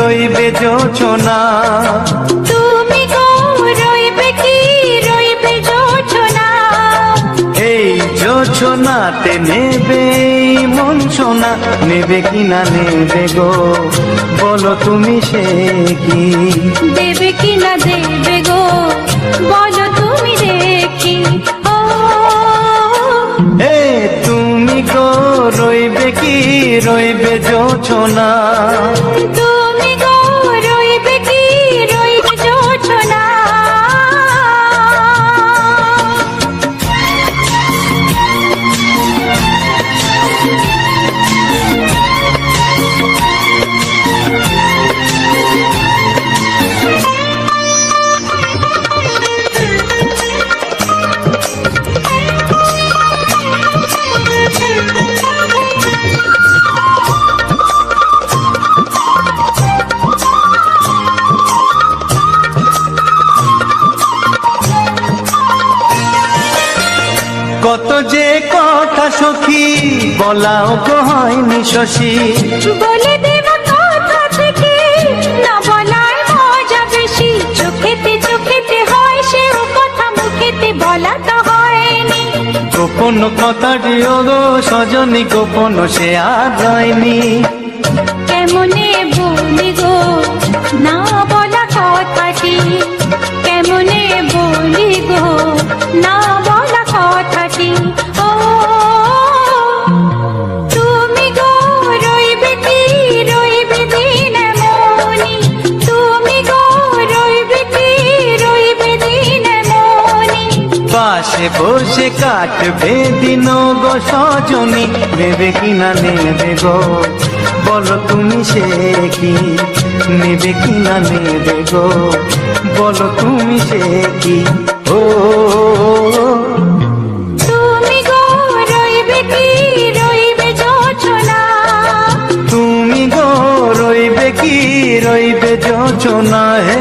রইবে জোছনা, তুমি গো রইবে কি রইবে জোছনা। এই জোছনাতে নেবে মন সোনা, নেবে কি না নেবে গো বলো তুমি সে কি। দেবে কি না দেবে গো বলো তুমি দেখি। ও এ তুমি গো রইবে কি রইবে জোছনা, তুমি গো রইবে কি রইবে জোছনা। কত যে কথা সখী বলাও তো হয়নি শশী, বলে দেব কথা থেকে না বলার মজা বেশি। চোখেতে চোখেতে হয় সেও কথা মুখেতে বলা তো হয়নি। গোপন কথাটি গো সজনী গোপন সে আর হয়নি। কেমনে বলি গো না বলা কথাটি, কেমনে বলি গো না বলা কথাটি। ও তুমি গো রইবে কি রইবে দিন মনি, তুমি গো রইবে কি রইবে দিন মনি। পাশে বসে কাটবে দিন গো সজনী, নেবে কি না নেবে গো বলো তুমি সে কি। নেবে কি না নেবে গো বলো তুমি সে কি। ও তুমি গো রইবে কি রইবে জোছনা, তুমি গো রইবে কি রইবে জোছনা। হে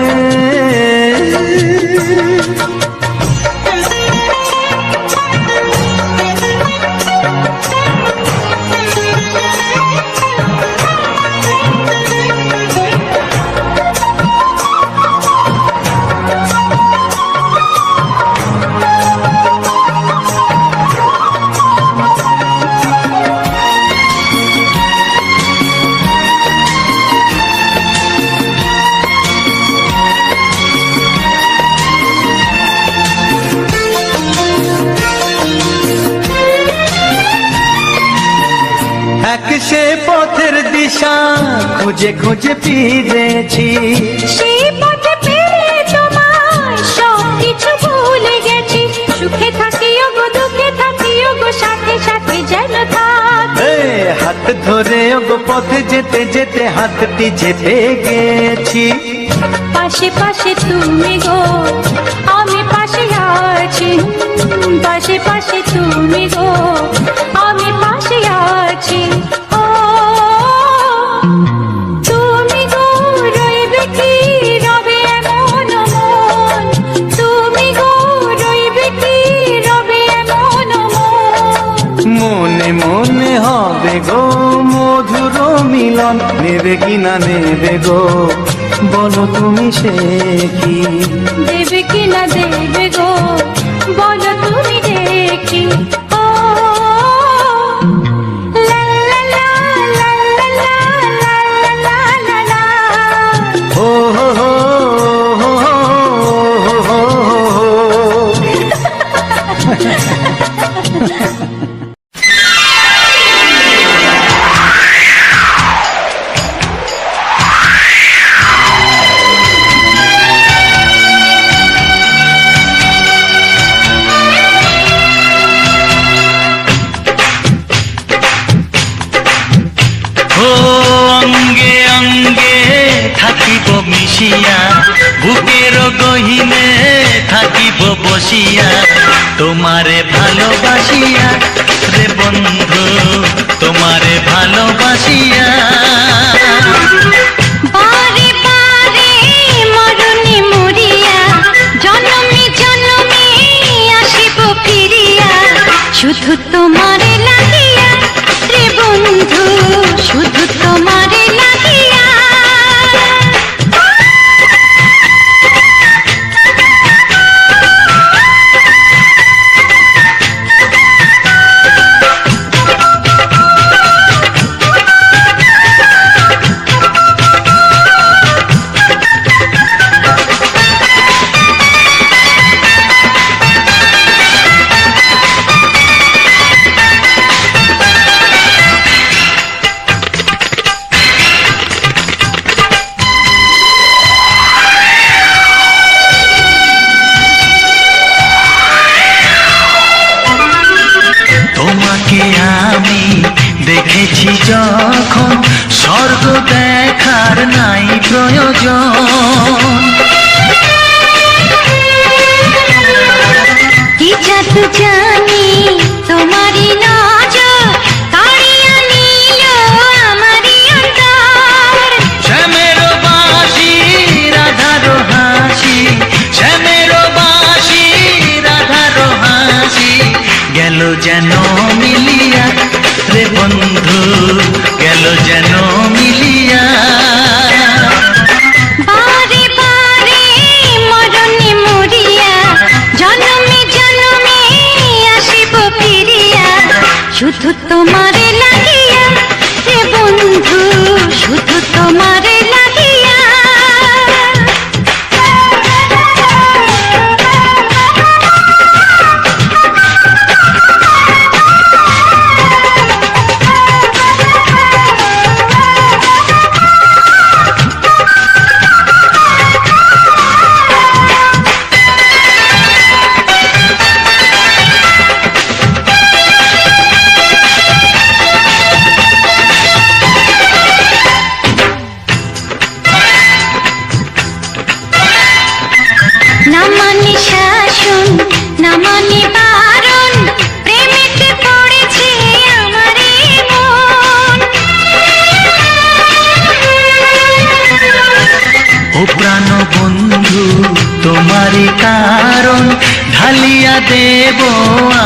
এক সে পথের দিশা খুঁজে খুঁজে ফিরেছি, সেই পথে পেয়ে তোমায় সব কিছু ভুলে গেছি। সুখে থাকিও গো দুঃখে থাকিও গো সাথে সাথে যেন থাক। এ হাত ধরে গো পথে যেতে যেতে হাতটি চেপে গেছি। পাশে পাশে তুমি গো আমি পাশে আছি, পাশে পাশে তুমি গো আমি পাশে আছি। ও তুমি গো রইবে কি রবে এমন মন, তুমি গো রইবে কি রবে এমন মন। মনে মনে হবে গো মধুর মিলন, নেবে কি না নেবে গো বলো তুমি সে কি। দেবে কি না দেবে গো বলো তুমি দেখি। ও লা লা লা লা লা লা লা লা লা। ও হো হো হো হো হো হো। অঙ্গে অঙ্গে থাকিব মিশিয়া, বুকের গহিনে থাকিব বসিয়া, তোমারে ভালোবাসিয়া রে বন্ধু, তোমারে ভালোবাসিয়া। বারে বারে মরণে মরিয়া, জনমে জনমে আসিব ফিরিয়া, শুধু তোমারে লাগিয়া রে বন্ধু, শুধু তোমারে লাগিয়া। প্রয়োজন। কি জাদু জানি তোমারই নজর কাড়িয়া নিল আমারই অন্তর। শ্যামের বাঁশি রাধার হাসি, শ্যামের বাঁশি রাধার হাসি, গেল যেন মিলিয়া রে বন্ধু, গেল যেন মিলিয়া। বারে বারে মরণে মরিয়া জনমে জনমে আসিব ফিরিয়া, শুধু তোমারে লাগিয়া হে বন্ধু, শুধু তোমারে লাগিয়া। না মানে শাসন, না মানে বারণ, প্রেমেতে পড়েছে আমারে মন। ও প্রাণ বন্ধু তোমারই কারণ, ঢালিয়া দেব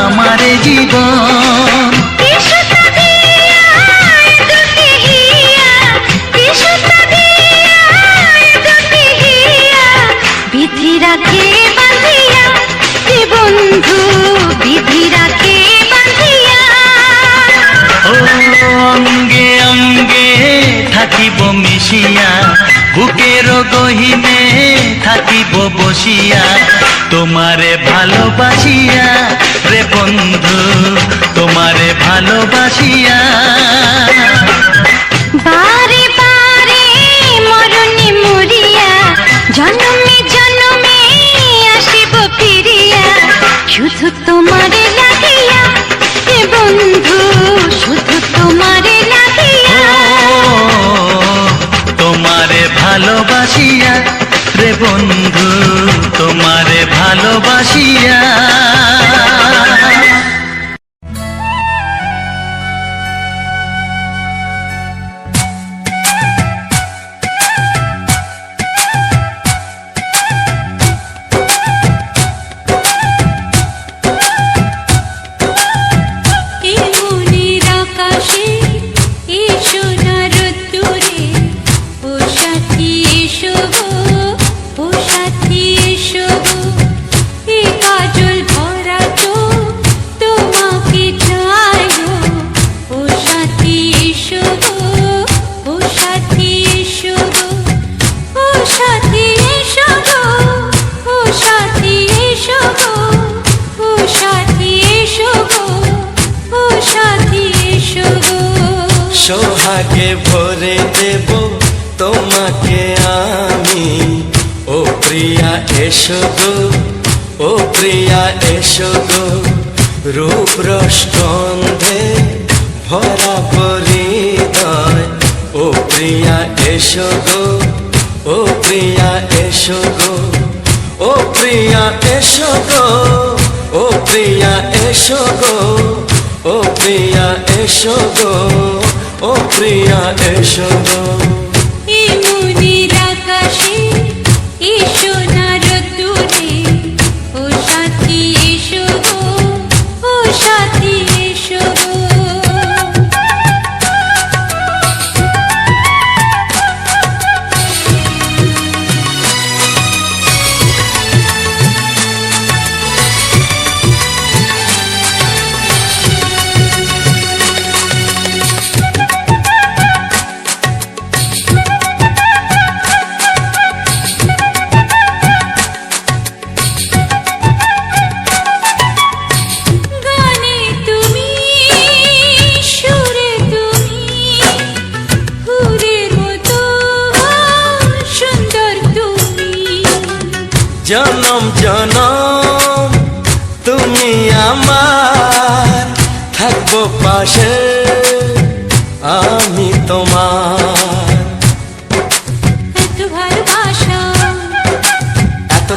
আমার জীবন। বিশুদ্ধ দিয়া দুটি হিয়া, বিশুদ্ধ দিয়া দুটি হিয়া, বিধি রাখে বাঁধিয়া হে বন্ধু, বিধি রাখে বাঁধিয়া। ও অঙ্গে অঙ্গে থাকিব মিশিয়া, বুকের গহিনে থাকিব বসিয়া, তোমারে ভালোবাসিয়া রে বন্ধু, তোমারে ভালোবাসিয়া। বারে বারে মরণে মরিয়া জনমে জনমে আসিব ফিরিয়া, শুধু তোমারে লাগিয়া হে বন্ধু, শুধু তোমারে লাগিয়া। তোমারে ভালোবাসিয়া রে বন্ধু, তোমারে ভালোবাসিয়া। এই মনের আকাশে এই সোনার রোদ্দুরে, ও সাথী এসো গো, ও সাথী এসো গো, এই কাজল ভরা চোখ তোমাকে চাই গো, ও সাথী এসো গো, ও সাথী এসো গো, ও সাথী এসো গো, ও সাথী এসো গো, ও সাথী এসো গো, ও সাথী এসো গো। সোহাগে ভরে দেব তোমাকে আমি, ও প্রিয়া এসো গো, ও প্রিয়া এসো গো, রূপ রসগন্ধে ভরা পরিদয়, ও প্রিয়া এসো গো, ও প্রিয়া এসো গো, ও প্রিয়া এসো গো, ও প্রিয়া এসো গো, ও প্রিয়া এসো গো, ও প্রিয়া এসো গো। এই মনের আকাশে এই সোনার রোদ্দুরে, ও সাথী এসো গো, ও সাথী এসো গো। জনম জনম তুমি আমার, থাকবো পাশে আমি তোমার। এত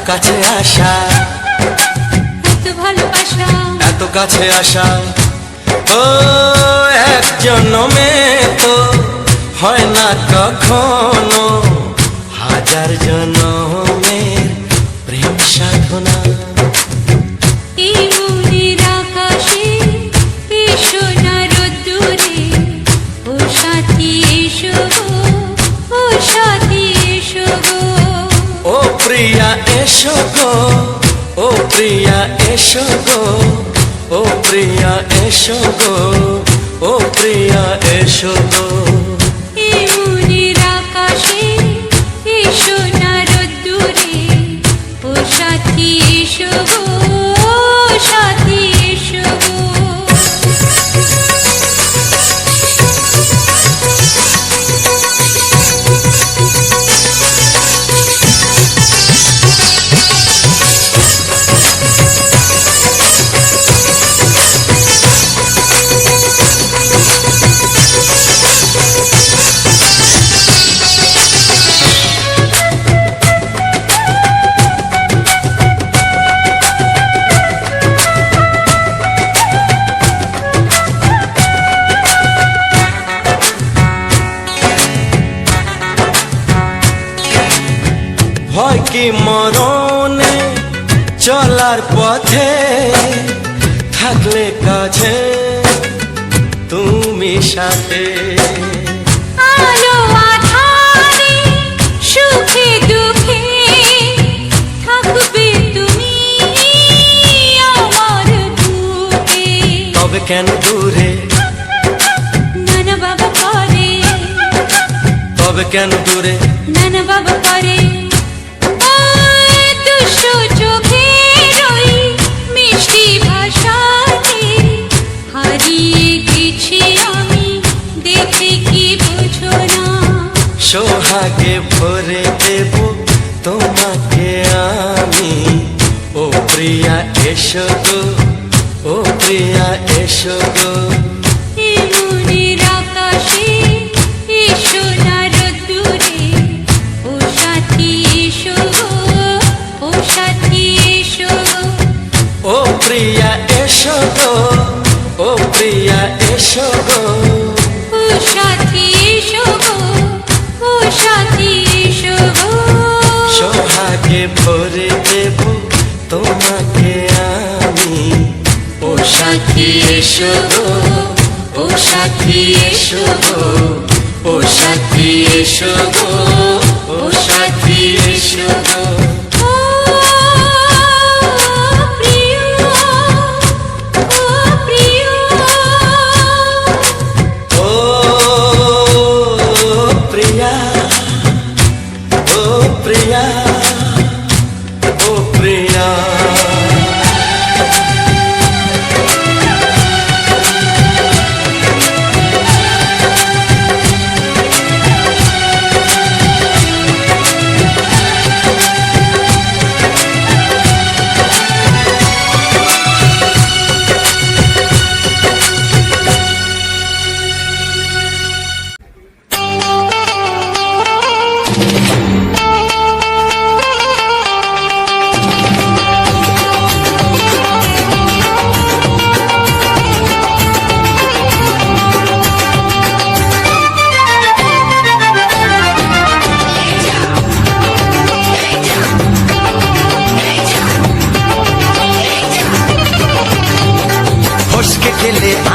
কাছে আসা, এত ভালোবাসা, এত কাছে আসা, ও এক জন্মে তো হয় না কখনো, হাজার জন্মের প্রেম সাধনা। এই মনের আকাশে এসো না রোদ্দুরে, ও সাথী এসো গো, ও সাথী এসো গো। ও প্রিয়া এসো গো, ও প্রিয়া এসো গো, ও প্রিয়া এসো গো, ও প্রিয়া এসো গো। এই মনের আকাশে এসো না রোদ্দুরে, ও সাথী এসো গো, ও সাথী এসো গো। ভয় কি মরণে চলার পথে, থাকলে কাছে তুমি সাথে। আলো আঁধারে সুখে দুঃখে থাকবে তুমি আমার বুকে। তবে কেন দূরে, নানা বাবা করে, তবে কেন দূরে, নানা বাবা করে। ওই দুষ্টু চোখের ওই মিষ্টি ভাষাতে হারিয়ে গেছি আমি, দেখে কি বুঝো না। সোহাগে ভরে দেব তোমাকে আমি, ও প্রিয়া এসো গো, ও প্রিয়া এসো গো। এই মনের আকাশে এসো না রোদ্দুরে, ও সাথী এসো গো, ও সাথী এসো গো। ও প্রিয়া এসো গো, ও প্রিয়া এসো গো। ও সাথী এসো গো, ও সাথী এসো গো। সোহাগে ভরে দেব তোমাকে আমি, ও সাথী এসো গো, ও সাথী এসো গো, ও সাথী এসো গো, ও সাথী এসো গো। ও প্রিয়, ও প্রিয়, ও প্রিয়া, ও প্রিয়া, ও প্রিয়া।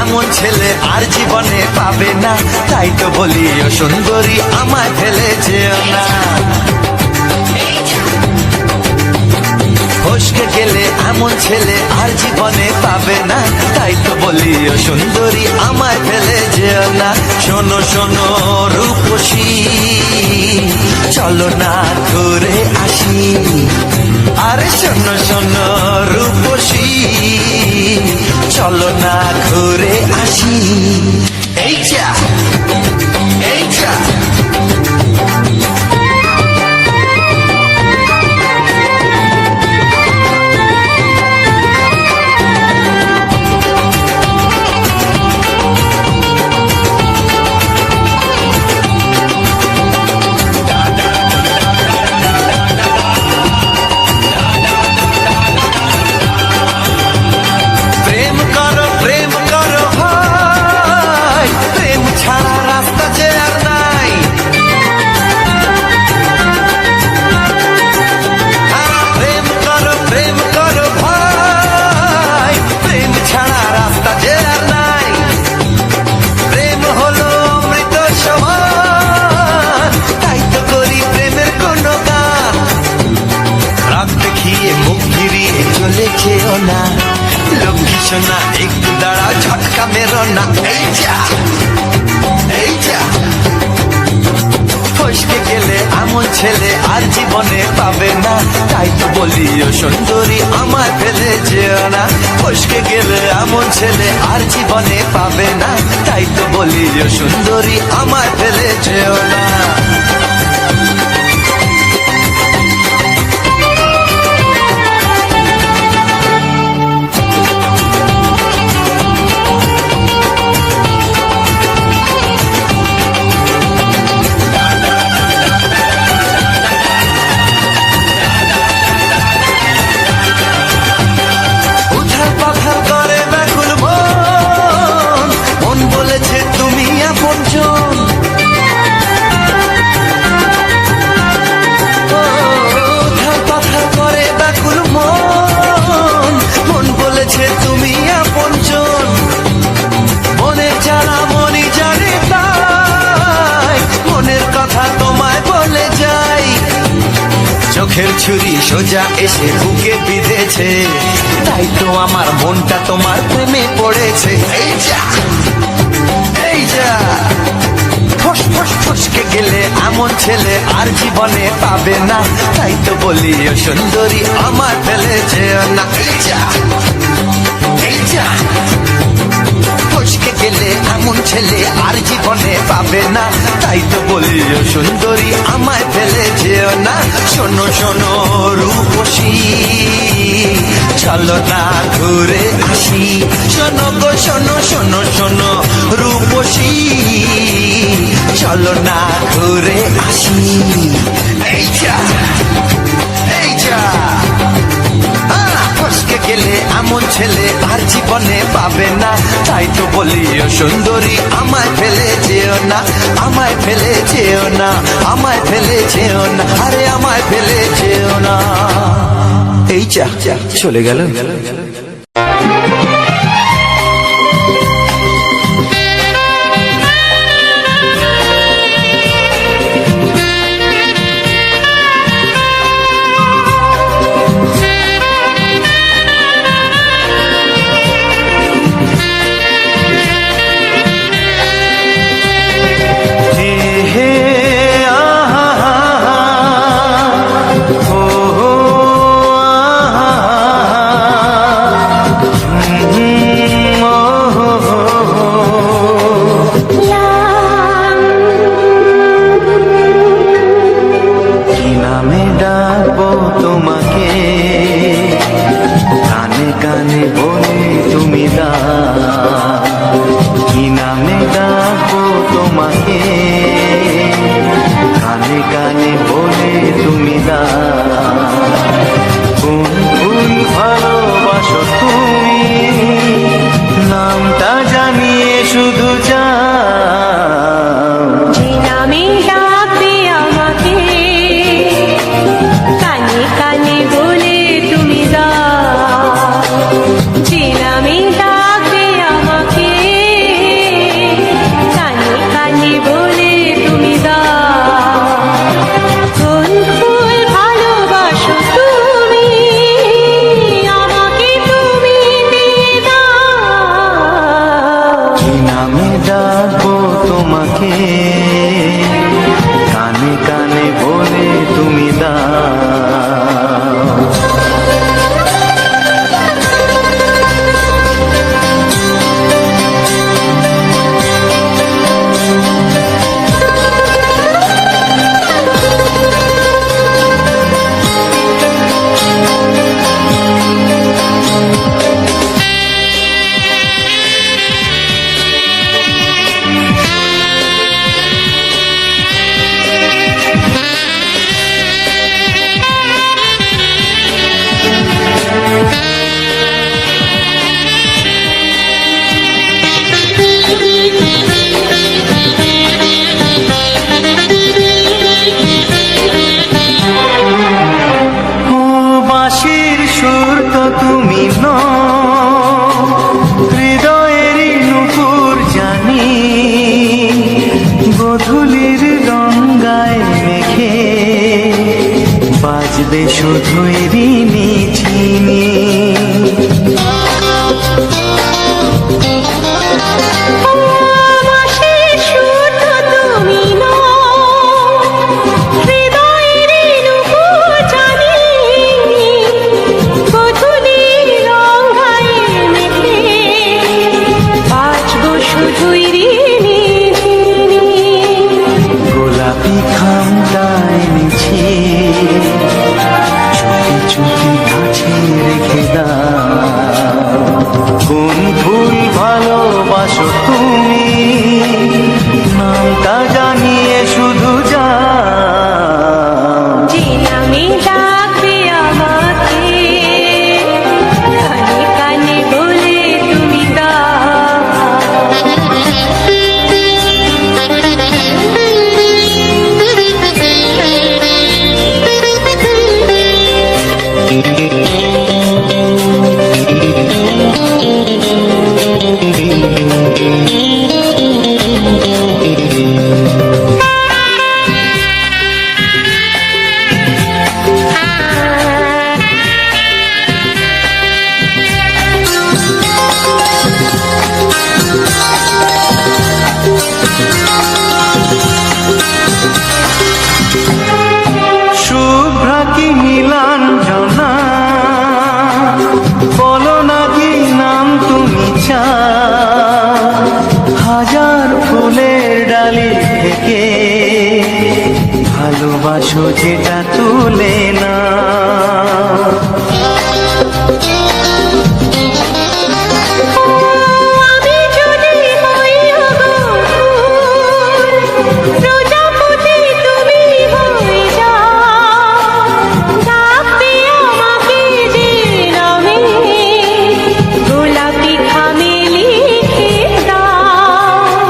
এমন ছেলে আর জীবনে পাবে না, তাই তো বলি ও সুন্দরী আমায় ফেলে যেও না। ফসকে গেলে এমন ছেলে আর জীবনে পাবে না, তাই তো বলি ও সুন্দরী আমায় ফেলে যেও না। শোনো শোনো রূপসী, চলো না ঘুরে আসি। আরে শোনো শোনো রূপসী, চলো না ঘুরে আসি। এই যা, এই যা। শোনা একটু দাঁড়াও ঝটকা মেরো না এই যা এই যা ফসকে গেলে এমন ছেলে আর জীবনে পাবে না তাই তো বলি ও সুন্দরী আমায় ফেলে যেও না ফসকে গেলে এমন ছেলে আর জীবনে পাবে না তাই তো বলি ও সুন্দরী আমায় ফেলে যেও না চোখের ছুরি সোজা এসে বুকে বিঁধেছে তাই তো আমার মনটা তোমার প্রেমে পড়েছে এই যা এই যা ফস ফস ফসকে গেলে এমন ছেলে আর জীবনে পাবে না তাই তো বলি ও সুন্দরী আমার ফেলে যেও না এই যা এই যা ফসকে গেলে এমন ছেলে আর জীবনে পাবে না তাই তো বলি ও সুন্দরী আমায় ফেলে যেও না শোনো শোনো রূপসী চলো না ঘুরে আসি শোনো গো শোনো শোনো শোনো রূপসী চলো না ঘুরে আসি এই যা এই যা ফসকে গেলে এমন ছেলে আর জীবনে পাবে না তাই তো বলি ও সুন্দরী আমায় ফেলে যেও না আমায় ফেলে যেও না আমায় ফেলে যেও না আরে আমায় ফেলে যেও না এই যা চলে গেল কোন ফুল ভালোবাসো তুমি, নামটা জানিয়ে শুধু যা। যে নামে ডাকবে আমাকে, কানে কানে বলে তুমি শুভ্রা কি নীলাঞ্জনা, বলো না কি নাম তুমি চাও। হাজার ফুলের ডালি থেকে ভালোবাসো যেটা তুলে না। আমি যদি হই প্রজাপতি, তুমি হয়ে যাও। ডাকবে আমাকে যে নামে, গোলাপি খামে লিখে দাও।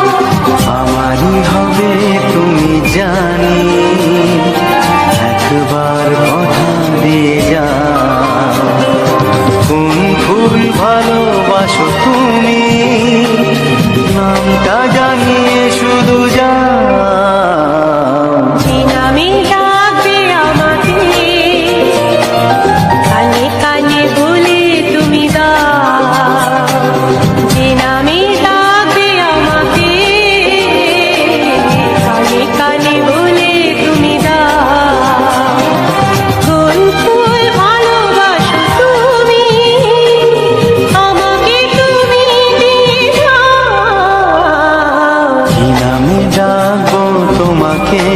আমারই হবে তুমি জানি, একবার কথা দিয়ে যা। কোন ফুল ভালোবাসো তুমি, নামটা জানিয়ে শুধু যা। যে নামে ডাকবে আমাকে, কানে কানে বলে তুমি দাও। যে নামে ডাকবে আমাকে, কানে কানে বলে তুমি দাও। কোন ফুল ভালোবাসো তুমি, আমাকে তুমি দিয়ে যাও। কি নামে ডাকবো তোমাকে,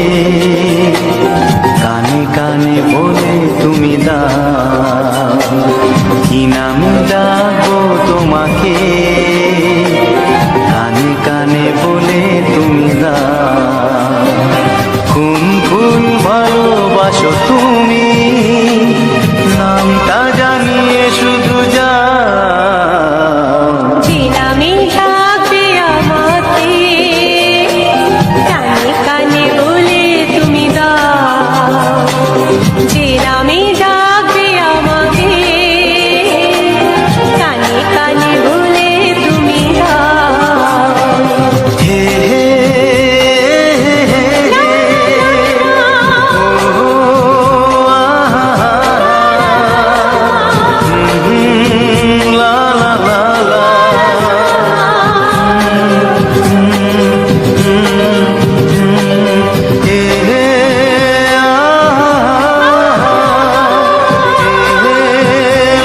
কানে কানে বলে তুমি দাও। কি নামে ডাকবো তোমাকে, কানে কানে বলে তুমি দাও। কোন ফুল ভালোবাসো তুমি, নামটা জানিয়ে শুধু যা। যে নামে ডাকবে আমাকে, কানে কানে বলে তুমি দাও। যে নামে ডাকবে আমাকে, কানে কানে বলে তুমি দাও। হে হে লা লা লা লা। হে হে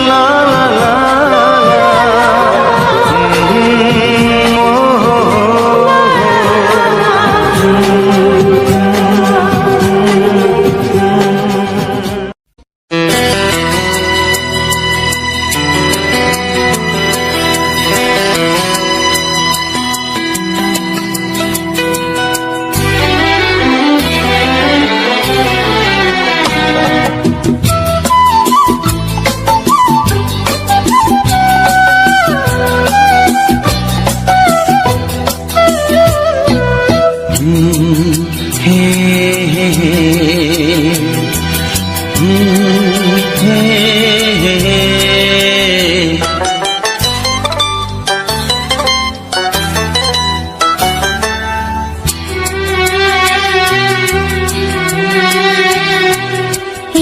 লা লা লা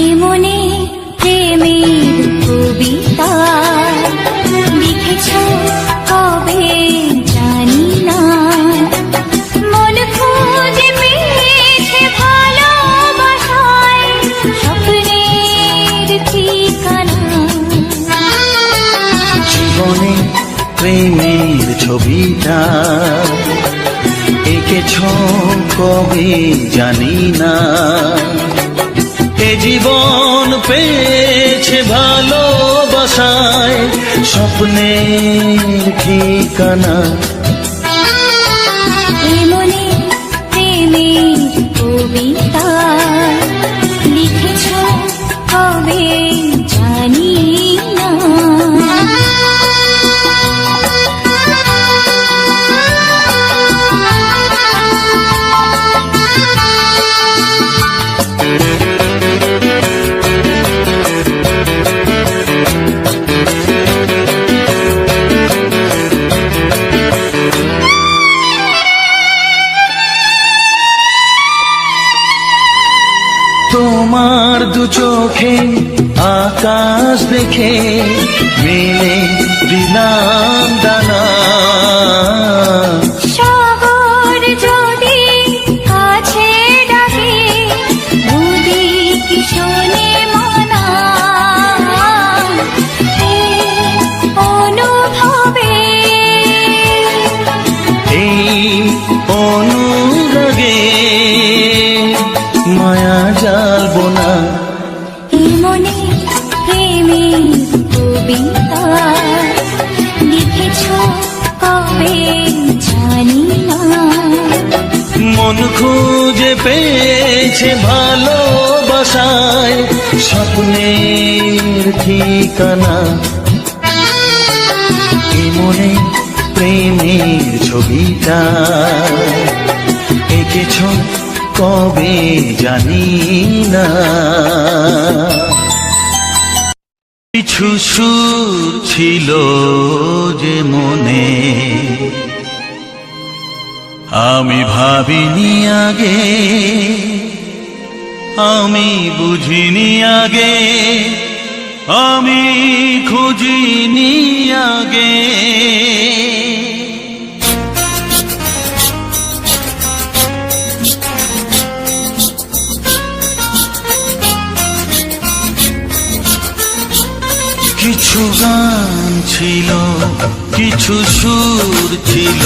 এ মনে প্রেমের কবিতা লিখেছ কবে জানি না। মন খুঁজে পেয়েছে ভালোবাসায় স্বপ্নের ঠিকানা। জীবনে প্রেমের ছবিটা এঁকেছ কবে জানি না। এ জীবন পেয়েছে ভালোবাসায় স্বপ্নের ঠিকানা। এমনি প্রেমের কবিতা লিখেছ কবে জানি না। তোমার দু চোখে আকাশ দেখে মেলে দিলাম দানা। শহর যদি কাছে ডাকে দুদিক শোনে মনা। এই অনুভবে এই অনুরাগে মায়া জালবো না। মনে প্রেমের কবিতা লিখেছ কবে জানি না। মন খুঁজে পেয়েছে ভালোবাসায় স্বপ্নের ঠিকানা। এ মনে প্রেমের ছবিটা এঁকেছ কবে জানি না। কিছু সুর ছিল যে মনে আমি ভাবিনি আগে, আমি বুঝিনি আগে, আমি খুঁজিনি আগে। কিছু গান ছিল, কিছু সুর ছিল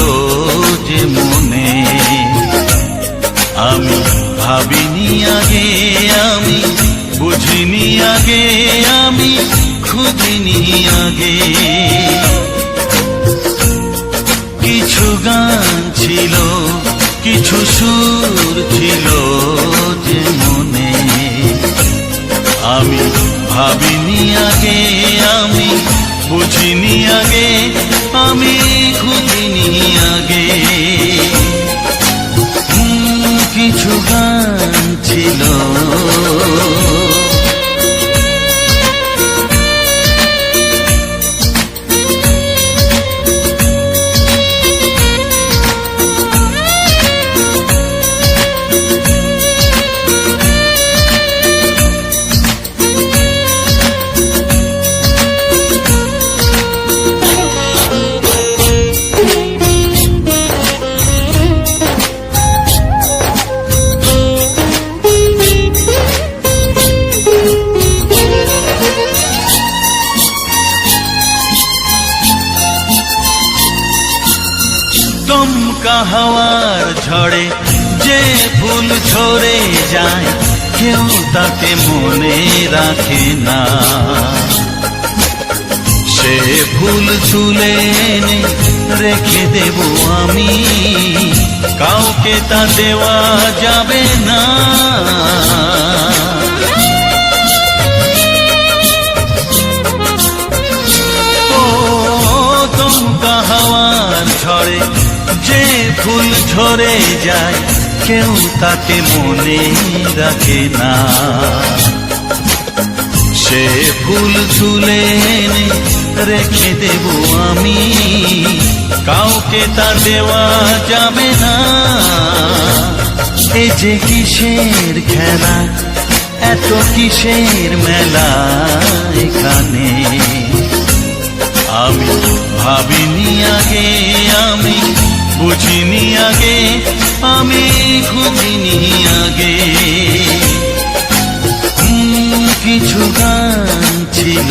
যে মনে আমি ভাবিনি আগে, আমি বুঝিনি আগে, আমি খুঁজিনি আগে। কিছু গান ছিল, কিছু সুর ছিল যে মনে আমি ভাবিনি আগে, আমি বুঝিনি আগে, আমি খুঁজিনি আগে। কিছু গান ছিল দমকা হাওয়ার ঝড়ে যে ফুল ঝরে যায় কেউ তাকে মনে রাখে না। সে ফুল তুলে এনে রেখে দেব আমি, কাউকে তা দেওয়া যাবে না। ও দমকা হাওয়ার ঝড়ে যে ফুল ঝরে যায় কেউ তাকে মনে রাখে না। সে ফুল তুলে এনে রেখে দেব আমি, কাউকে তা দেওয়া যাবে না। এ যে কিসের খেলা, এত কিসের মেলা এখানে আমি ভাবিনি আগে, আমি বুঝিনি আগে, আমি খুঁজিনি আগে। কিছু গান ছিল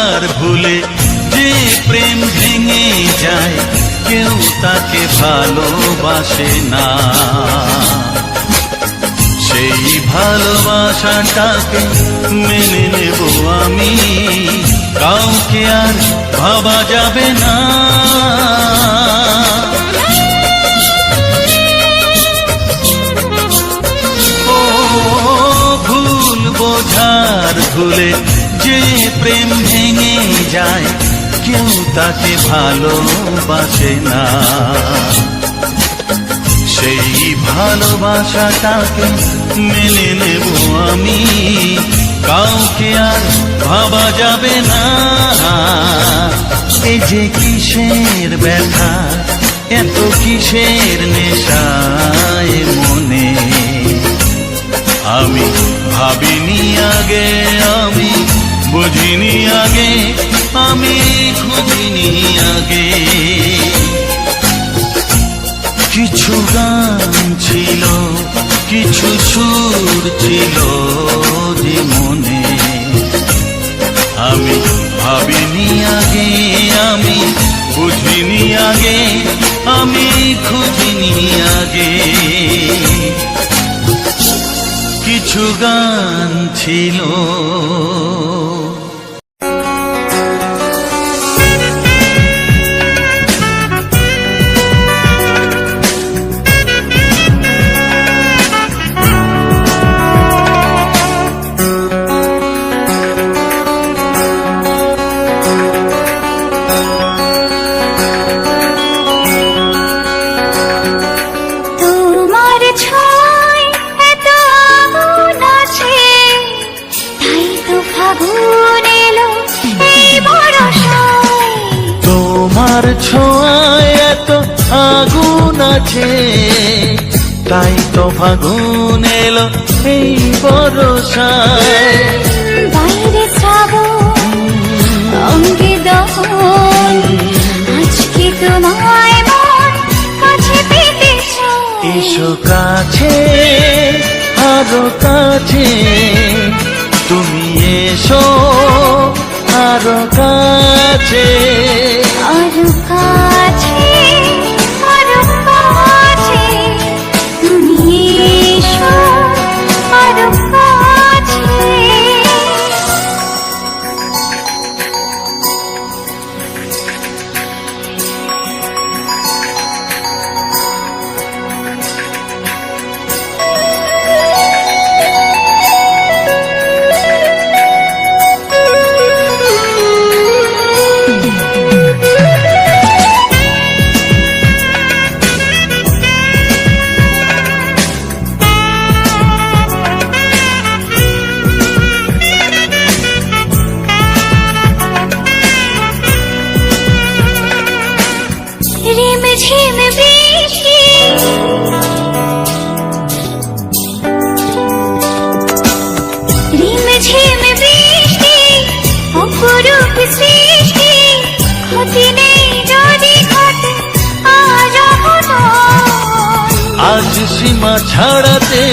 বোঝার ভুলে যে প্রেম ভেঙে যায় কেউ তাকে ভালোবাসে না। সেই ভালোবাসাটাকে মেনে নেব আমি, কাউকে আর ভাবা যাবে না। ও ভুল বোঝার ভুলে যে প্রেম ভেঙে যায় কেউ তাকে ভালোবাসে না। সেই ভালোবাসাটাকে মেনে নেব আমি, কাউকে আর ভাবা যাবে না। এই যে কিসের ব্যথা, এত কিসের নেশায় মনে, আমি ভাবিনি আগে, আমি বুঝিনি আগে, আমি খুঁজিনি আগে। কিছু গান ছিল, কিছু সুর ছিল যে মনে, আমি ভাবিনি আগে, আমি বুঝিনি আগে, আমি খুঁজিনি আগে। কিছু গান ছিল। তোমার ছোঁয়ায় এত আগুন আছে, তাই তো ফাগুন এলো এই বরষায়। বাইরে শ্রাবণ, অঙ্গে দহন, আজকে তোমায় মন কাছে পেতে চায়। এসো কাছে, আরো কাছে, তুমি এসো আরো কাছে, আরো কাছে, আরো কাছে, তুমি এসো আরো কাছে। ঝিম বৃষ্টি, রিম ঝিম বৃষ্টি, অপরূপ সৃষ্টি, ক্ষতি নেই যদি ঘটে আজ অঘটন। আজ সীমা ছাড়াতে,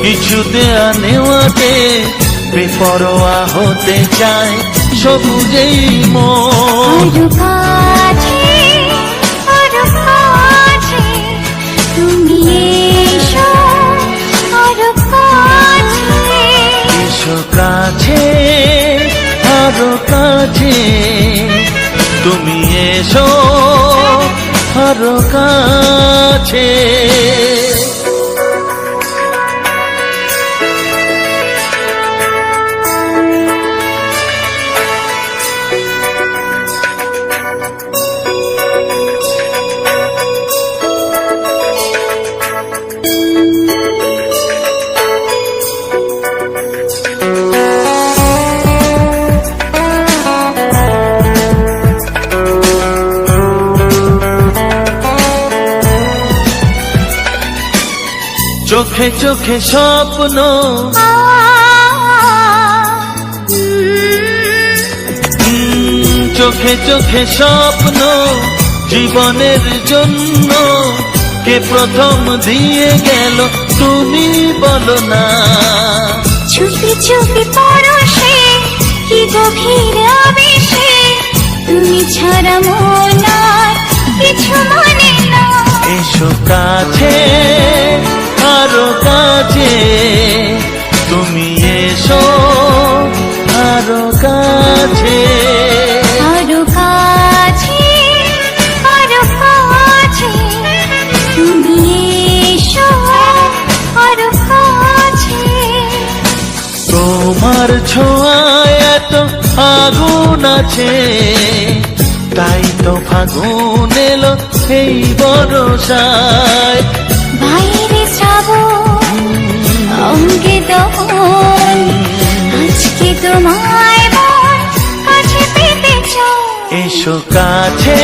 কিছু দেয়া নেওয়াতে, বেপরোয়া হতে চায় সবুজেই মন। আরো কাছে, আরো কাছে, তুমি এসো আরো কাছে। এসো কাছে, আরো কাছে, তুমি এসো আরো কাছে। চোখে চোখে স্বপ্ন, চোখে চোখে স্বপ্ন, জীবনের জন্য কে প্রথম দিয়ে গেল তুমি বলো না। চুপি চুপি পরশে কি গভীর আবেশে, তুমি ছাড়া মন আর কিছু মানে না। এসো কাছে, আরো কাছে, তুমি এসো আরো কাছে। আরো কাছে, আরো কাছে, তুমি এসো আরো কাছে। তোমার ছোঁয়ায় এত আগুন আছে, তাই তো ফাগুন এলো এই বরসায়। বাইরে শ্রাবণ, অঙ্গে দহন, আজকে তোমায় মন কাছে পেতে চাই। এসো কাছে,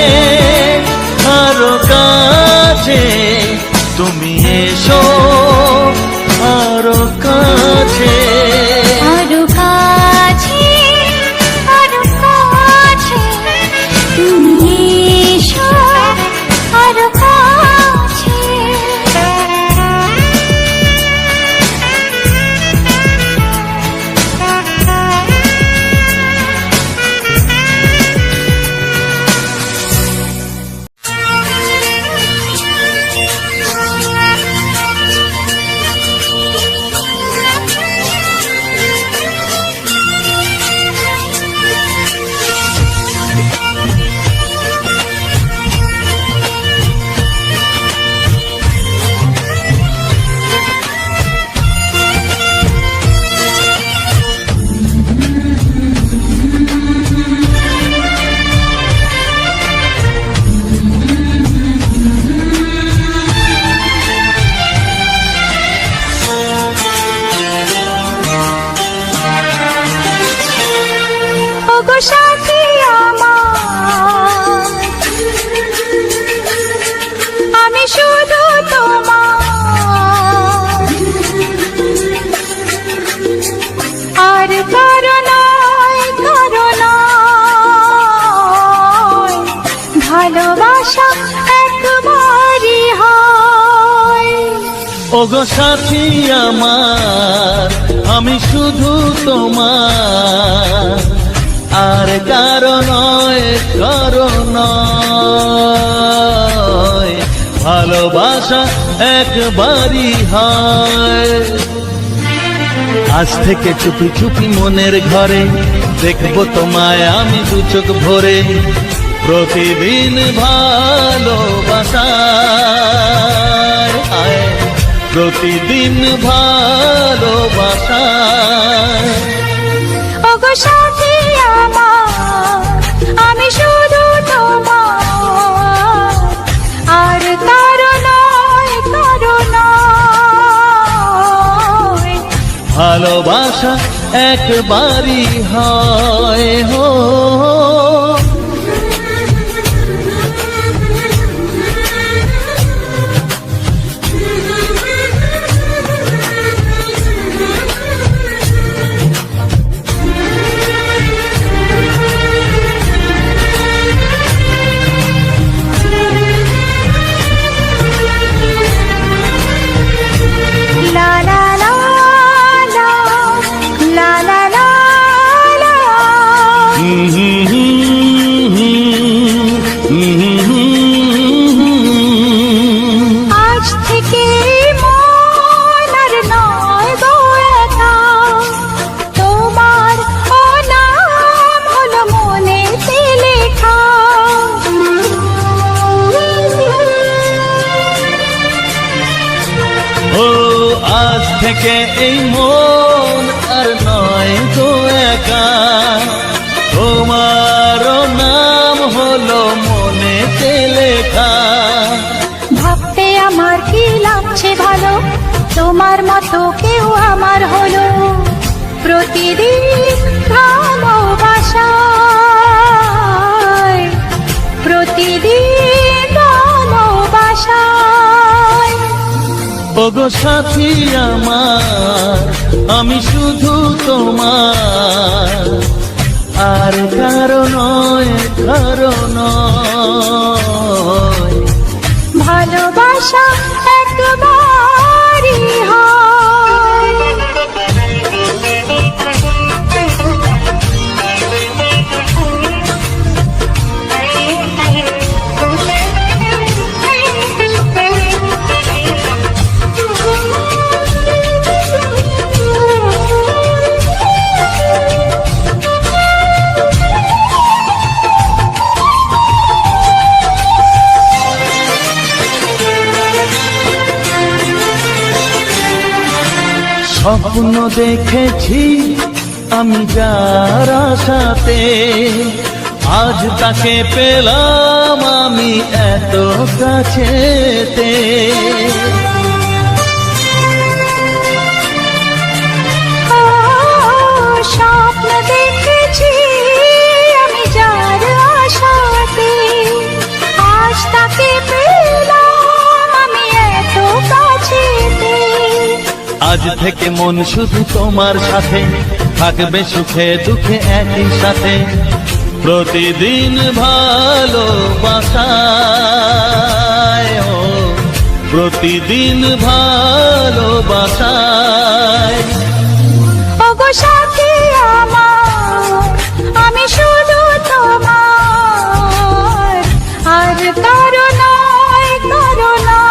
আরো কাছে, তুমি এসো আরো কাছে। আরো কাছে, আরো কাছে, তুমি এসো আরো কাছে। ওগো সাথী আমার, আমি শুধু তোমার, আর কারো নয়, কারো নয়, ভালোবাসা একবারই হয়। ওগো সাথী আমার, আমি শুধু তোমার, আর কারো নয়, কারো নয়, ভালোবাসা একবারই হয়। আজ থেকে চুপি চুপি মনের ঘরে দেখবো তোমায় আমি দু চোখ ভরে, প্রতিদিন ভালোবাসায়, আয়, প্রতিদিন ভালোবাসায়। ওগো সাথী আমার, আমি শুধু তোমার, আর কারো নয়, কারো নয়, ভালোবাসা একবারই হয় হো। লা লা লা লা, লা লা লা লা। আজ থেকে মন আর নয় গো একা, তোমার ও নাম হলো মনেতে লেখা। ও আজ থেকে এই মন আর নয় তো একা, তোমার নাম হলো মনেতে লেখা। ভাবতে আমার কি লাগছে ভালো, তোমার মতো কেউ আমার হলো। প্রতিদিন ভালোবাসায়, প্রতিদিন ভালোবাসায়। ওগো সাথী আমার, আমি শুধু তোমার, আর কারো নয়, কারো নয়, ভালোবাসা একবারই হয়। স্বপ্ন দেখেছি আমি যার আশাতে, আজ তাকে পেলাম আমি এত কাছেতে। ও, স্বপ্ন দেখেছি আমি যার আশাতে, আজ তাকে পেলাম আমি এত কাছেতে। আজ থেকে মন শুধু তোমার সাথে, থাকবে সুখে দুঃখে একই সাথে, প্রতিদিন ভালোবাসায়, ও প্রতিদিন ভালোবাসায়। ওগো সাথী আমার, আমি শুধু তোমার, আর কারো নয়, কারো নয়।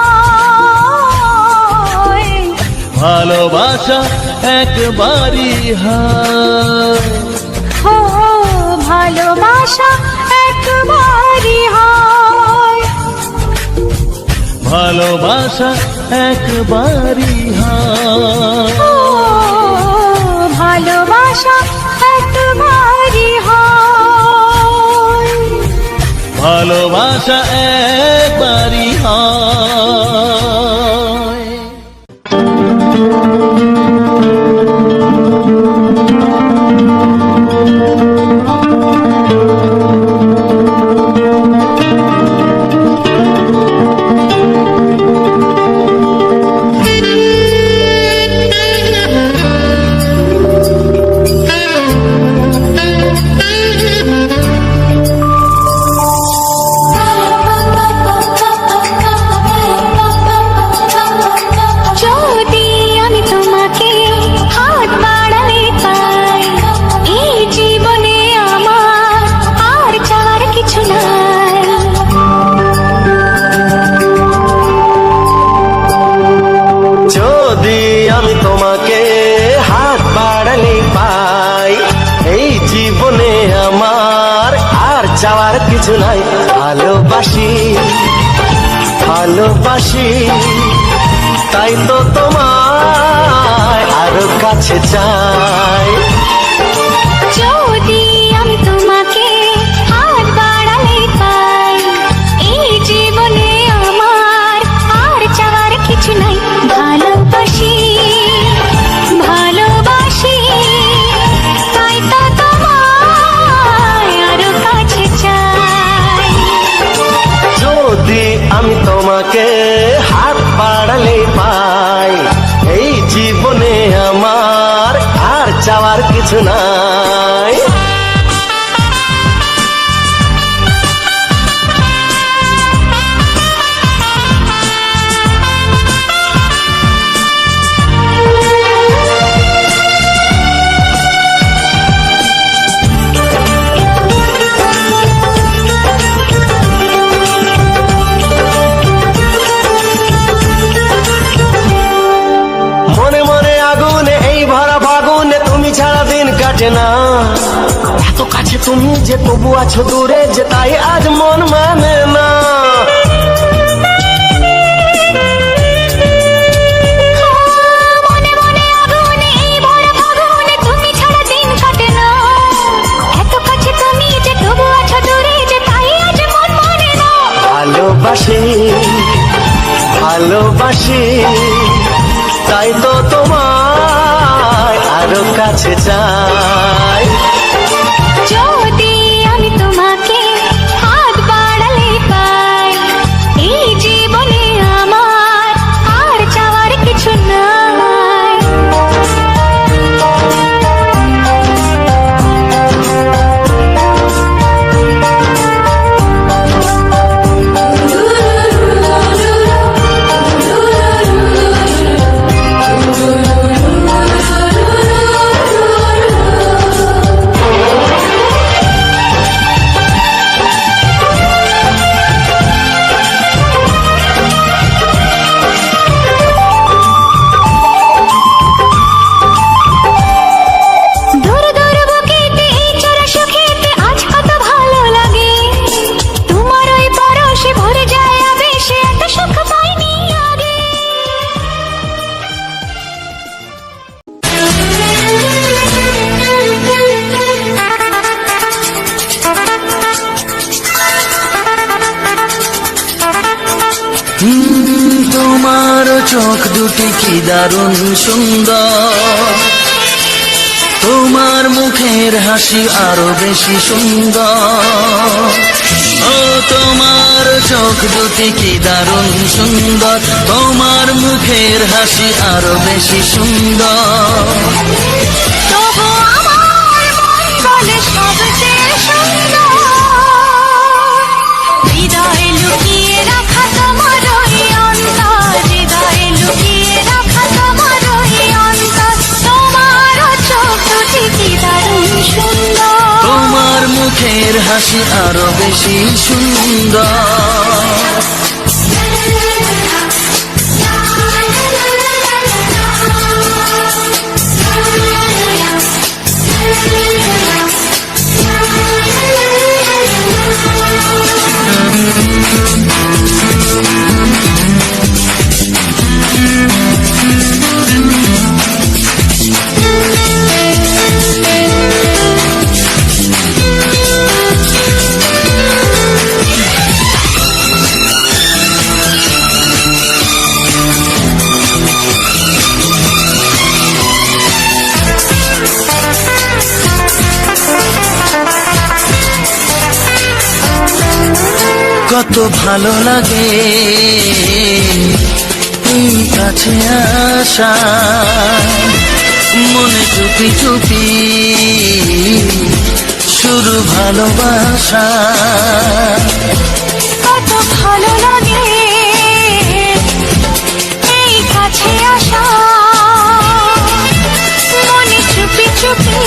ভালোবাসা একবারই হয়, ও ভালোবাসা একবারই হয়, ভালোবাসা একবারই হয়, ও ভালোবাসা একবারই হয়, ভালোবাসা একবারই হয়। যদি আমি তোমাকে হাত বাড়ালে পাই, এই জীবনে আমার আর চাওয়ার কিছু নাই। যদি আমি তোমাকে হাত বাড়ালে পাই, এই জীবনে আমার আর চাওয়ার কিছু নাই। ভালোবাসি ভালোবাসি, তাই তো তোমায় আরো কাছে চাই। যদি আমি তোমাকে হাত বাড়ালে পাই, এই জীবনে আমার আর চাওয়ার কিছু নাই। ভালোবাসি ভালোবাসি, তাই তো তোমায় আরো কাছে চাই। যদি আমি তোমাকে হাত বাড়ালে পাই, এই জীবনে আমার আর চাওয়ার কিছু নাই। মনে মনে আগুনে এই ভরা ফাগুনে, তুমি ছাড়া দিন কাটে না। এত কাছে তুমি যে তবু আছো দূরে, যে তাই আজ মন মানে না। মনে মনে আগুনে এই ভরা ফাগুনে, তুমি ছাড়া দিন কাটে না। এত কাছে তুমি যে তবু আছো দূরে, যে তাই আজ মন মানে না। ভালোবাসি ভালোবাসি, তাই তো তোমায় আরো কাছে চাই। যদি আমি তোমাকে হাত বাড়ালে পাই, এই জীবনে আমার আর চাওয়ার কিছু নাই। দুটি কি দারুণ সুন্দর, তোমার মুখের হাসি আরো বেশি সুন্দর। ও তোমার চোখ দুটি কি দারুণ সুন্দর, তোমার মুখের হাসি আরো বেশি সুন্দর। তবু আমার মন বলে সবচেয়ে সুন্দর, হৃদয়ে লুকিয়ে রাখা তোমার ওই অন্তর, হৃদয়ে লুকিয়ে রাখা তোমার ওই অন্তর। তোমার চোখ দুটি কি দারুণ সুন্দর, তোমার মুখের হাসি আরো বেশি সুন্দর। কত ভালো লাগে এই কাছে আসা, মনে চুপি চুপি শুরু ভালোবাসা। কত ভালো লাগে এই কাছে আসা, মনে চুপি চুপি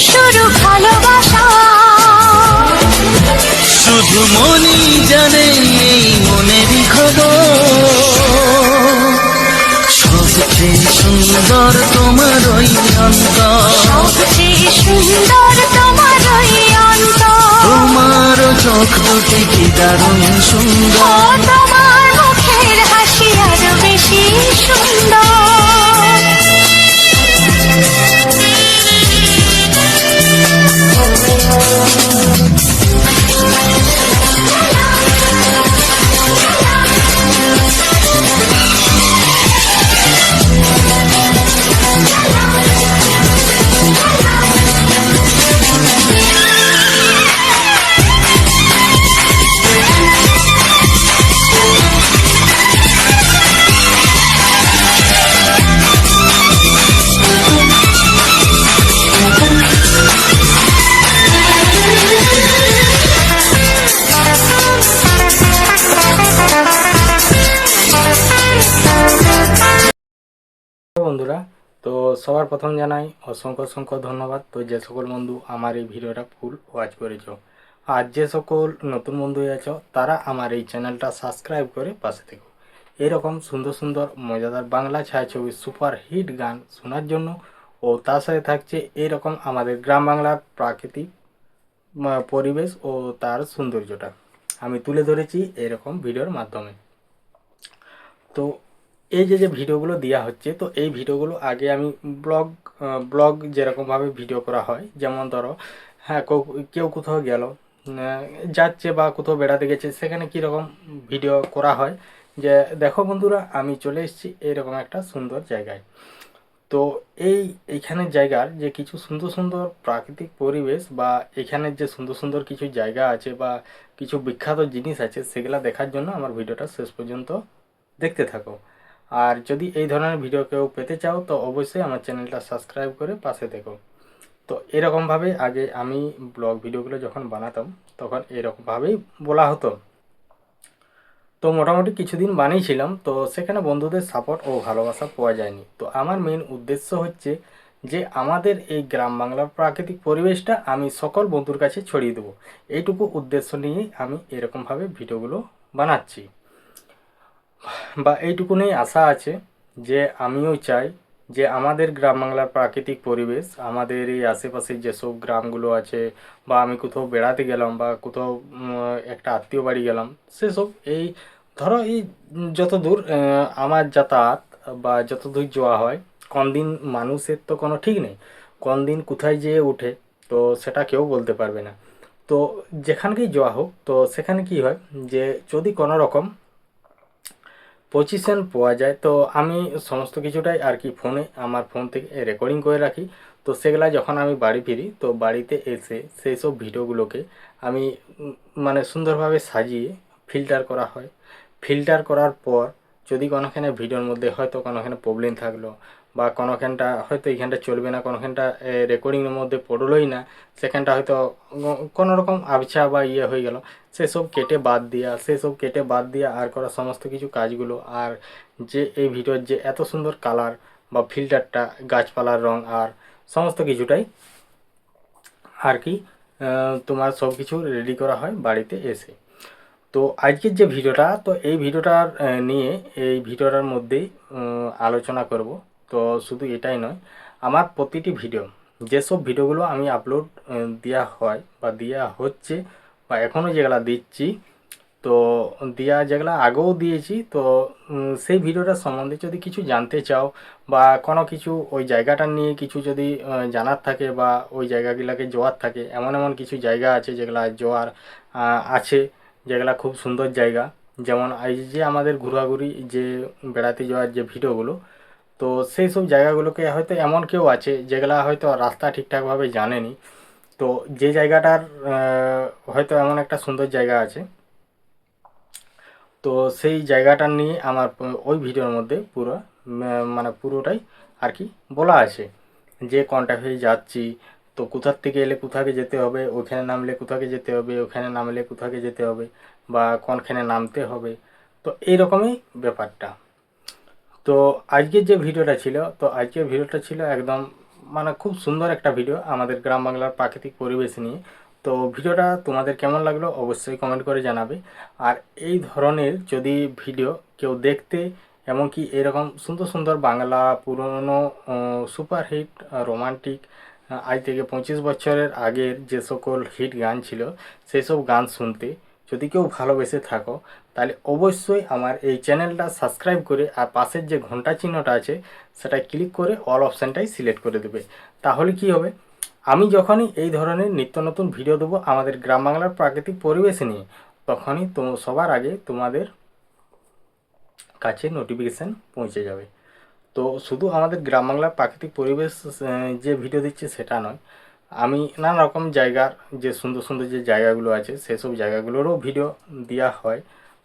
শুরু ভালোবাসা। শুধু মনই জানে এই মনেরই খবর, সবচেয়ে সুন্দর তোমার ওই অন্তর, সবচেয়ে সুন্দর তোমার ওই অন্তর। তোমার চোখ দুটি কি দারুণ ও সুন্দর। তোমার মুখের হাসি আরো বেশি সুন্দর। বন্ধুরা, তো সবার প্রথম জানাই অসংখ্য অসংখ্য ধন্যবাদ। তো যে সকল বন্ধু আমার এই ভিডিওটা ফুল ওয়াচ করেছো, আর যে সকল নতুন বন্ধু আছো তারা আমার এই চ্যানেলটা সাবস্ক্রাইব করে পাশে থেকো। এরকম সুন্দর সুন্দর মজাদার বাংলা ছায়াছবি সুপার হিট গান শোনার জন্য, ও তার সাথে থাকছে এরকম আমাদের গ্রাম বাংলার প্রাকৃতিক পরিবেশ ও তার সৌন্দর্যটা আমি তুলে ধরেছি এরকম ভিডিওর মাধ্যমে। তো এই যে ভিডিওগুলো দেওয়া হচ্ছে, তো এই ভিডিওগুলো আগে আমি ব্লগ যেরকমভাবে ভিডিও করা হয়, যেমন ধরো হ্যাঁ কেউ কোথাও গেল, যাচ্ছে বা কোথাও বেড়াতে গেছে, সেখানে কীরকম ভিডিও করা হয় যে দেখো বন্ধুরা আমি চলে এসেছি এরকম একটা সুন্দর জায়গায়। তো এইখানের জায়গার যে কিছু সুন্দর সুন্দর প্রাকৃতিক পরিবেশ বা এখানের যে সুন্দর সুন্দর কিছু জায়গা আছে বা কিছু বিখ্যাত জিনিস আছে, সেগুলো দেখার জন্য আমার ভিডিওটা শেষ পর্যন্ত দেখতে থাকো। আর যদি এই ধরনের ভিডিও কেউ পেতে চাও তো অবশ্যই আমার চ্যানেলটা সাবস্ক্রাইব করে পাশে থেকো। তো এরকমভাবে আগে আমি ব্লগ ভিডিওগুলো যখন বানাতাম তখন এরকমভাবেই বলা হতো। তো মোটামুটি কিছুদিন বানিয়েছিলাম, তো সেখানে বন্ধুদের সাপোর্ট ও ভালোবাসা পাওয়া যায়নি। তো আমার মেন উদ্দেশ্য হচ্ছে যে আমাদের এই গ্রাম বাংলার প্রাকৃতিক পরিবেশটা আমি সকল বন্ধুর কাছে ছড়িয়ে দেবো, এইটুকু উদ্দেশ্য নিয়েই আমি এরকমভাবে ভিডিওগুলো বানাচ্ছি। বা এইটুকুনই আশা আছে যে আমিও চাই যে আমাদের গ্রাম বাংলার প্রাকৃতিক পরিবেশ, আমাদের এই আশেপাশে যেসব গ্রামগুলো আছে বা আমি কোথাও বেড়াতে গেলাম বা কোথাও একটা আত্মীয় বাড়ি গেলাম, সেসব এই ধরো এই যত দূর আমার যাতায়াত বা যত দূর যাওয়া হয়, কোন দিন মানুষের তো কোনো ঠিক নেই, কোন দিন কোথায় যেয়ে ওঠে তো সেটা কেউ বলতে পারবে না। তো যেখানকেই যাওয়া হোক, তো সেখানে কি হয় যে যদি কোনো রকম পজিশন পাওয়া যায়। তো আমি সমস্ত কিছুটাই আর কি ফোনে, আমার ফোন থেকে রেকর্ডিং করে রাখি। তো সেগুলা যখন আমি বাড়ি ফিরি, তো বাড়িতে এসে সেই সব ভিডিওগুলোকে আমি মানে সুন্দরভাবে সাজিয়ে ফিল্টার করা হয়। ফিল্টার করার পর যদি কোনোখানে ভিডিওর মধ্যে হয়তো কোনোখানে প্রবলেম থাকলো, বা কোনোখানটা হয়তো এইখানটা চলবে না, কোনোখানটা রেকর্ডিংয়ের মধ্যে পড়লোই না, সেখানটা হয়তো কোনো রকম আবছা বা ইয়ে হয়ে গেল, সেসব কেটে বাদ দিয়া আর করা সমস্ত কিছু কাজগুলো, আর যে এই ভিডিওর যে এত সুন্দর কালার বা ফিল্টারটা, গাছপালার রং আর সমস্ত কিছুটাই আর কি তোমার সব কিছু রেডি করা হয় বাড়িতে এসে। তো আজকের যে ভিডিওটা, তো এই ভিডিওটার নিয়ে এই ভিডিওটার মধ্যেই আলোচনা করব। তো শুধু এটাই নয়, আমার প্রতিটি ভিডিও, যেসব ভিডিওগুলো আমি আপলোড দেওয়া হয় বা দেওয়া হচ্ছে, বা এখনও যেগুলা দিচ্ছি, তো দেওয়া যেগুলো আগেও দিয়েছি, তো সেই ভিডিওটার সম্বন্ধে যদি কিছু জানতে চাও, বা কোনো কিছু ওই জায়গাটা নিয়ে কিছু যদি জানার থাকে, বা ওই জায়গাগুলোকে যাওয়ার থাকে, এমন এমন কিছু জায়গা আছে যেগুলা যাওয়ার আছে, যেগুলা খুব সুন্দর জায়গা। যেমন এই যে আমাদের ঘোরাঘুরি যে বেড়াতে যাওয়ার যে ভিডিওগুলো, তো সেই সব জায়গাগুলোকে হয়তো এমন কেউ আছে যেগুলা হয়তো রাস্তা ঠিকঠাকভাবে জানেনি, তো যে জায়গাটার হয়তো এমন একটা সুন্দর জায়গা আছে, তো সেই জায়গাটা নিয়ে আমার ওই ভিডিওর মধ্যে পুরো মানে পুরোটাই আর কি বলা আছে, যে কোনটা হয়ে যাচ্ছি, তো কোথার থেকে এলে কোথাকে যেতে হবে, ওখানে নামলে কোথাকে যেতে হবে, ওখানে নামলে কোথাকে যেতে হবে, বা কোনখানে নামতে হবে। তো এইরকমই ব্যাপারটা। তো আজকের যে ভিডিওটা ছিল, তো আজকের ভিডিওটা ছিল একদম মানে খুব সুন্দর একটা ভিডিও আমাদের গ্রাম বাংলার প্রাকৃতিক পরিবেশ নিয়ে। তো ভিডিওটা তোমাদের কেমন লাগলো অবশ্যই কমেন্ট করে জানাবে। আর এই ধরনের যদি ভিডিও কেউ দেখতে, এমনকি এরকম সুন্দর সুন্দর বাংলা পুরনো সুপারহিট রোমান্টিক আজ থেকে 25 বছরের আগের যে সকল হিট গান ছিল, সেই সব গান শুনতে যদি কেউ ভালোবেসে থাকো, তাহলে অবশ্যই আমার এই চ্যানেলটা সাবস্ক্রাইব করে আর পাশের যে ঘন্টা চিহ্নটা আছে সেটা ক্লিক করে অল অপশানটাই সিলেক্ট করে দেবে। তাহলে কি হবে, আমি যখনই এই ধরনের নিত্য নতুন ভিডিও দেবো আমাদের গ্রাম বাংলার প্রাকৃতিক পরিবেশ নিয়ে, তখনই সবার আগে তোমাদের কাছে নোটিফিকেশান পৌঁছে যাবে। তো শুধু আমাদের গ্রাম বাংলার প্রাকৃতিক পরিবেশ যে ভিডিও দিচ্ছে সেটা নয়, আমি নানা রকম জায়গার যে সুন্দর সুন্দর যে জায়গাগুলো আছে সেসব জায়গাগুলোরও ভিডিও দেওয়া হয়